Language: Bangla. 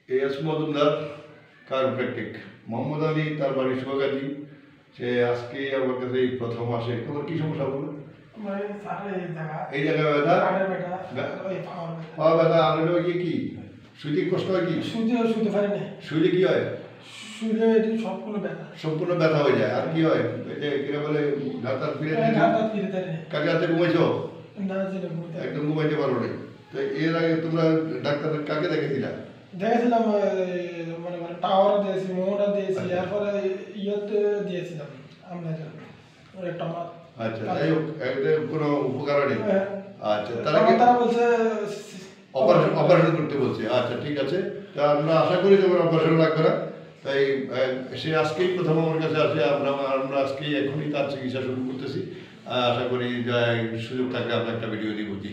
এস মজুমদার কায়োপ্র্যাকটিক মোহাম্মদ আলী তার বাড়ি সোহাগাজী। সে আজকে আমার কাছে এই প্রথম আসে। তোমার কি সমস্যা বলো? এই জায়গায় ব্যথা, পা ব্যথা, আর হলো ইয়ে কি শুইতে কষ্ট হয়? কি শুইতে পারি না। শুইলে কি হয়? শুইলে এটি সম্পূর্ণ ব্যথা হয়ে যায়। আর কি হয়? এই যে কিরা বলে গাতার ফিরে কাকে রাতে ঘুমাইছো? একদম ঘুমাইতে পারো না। তো এর আগে তোমরা ডাক্তার কাকে দেখেছিলা? দেখেছিলাম, মানে টাওয়ার দিয়েছি, মোহরা দিয়েছি, এরপরে ইয়েতে দিয়েছিলাম আমরা টমাট। আচ্ছা, যাই হোক, এদের কোনো উপকার নেই। আচ্ছা, তারা বলছে অপারেশন করতে বলছে। আচ্ছা, ঠিক আছে। তা আমরা আশা করি তোমার অপারেশন লাগবে না। তাই সে আজকেই প্রথম আমার কাছে আসে। আমরা আজকেই এখনই তার চিকিৎসা শুরু করতেছি। আশা করি সুযোগ থাকলে আমরা একটা ভিডিও দিয়ে বুঝি।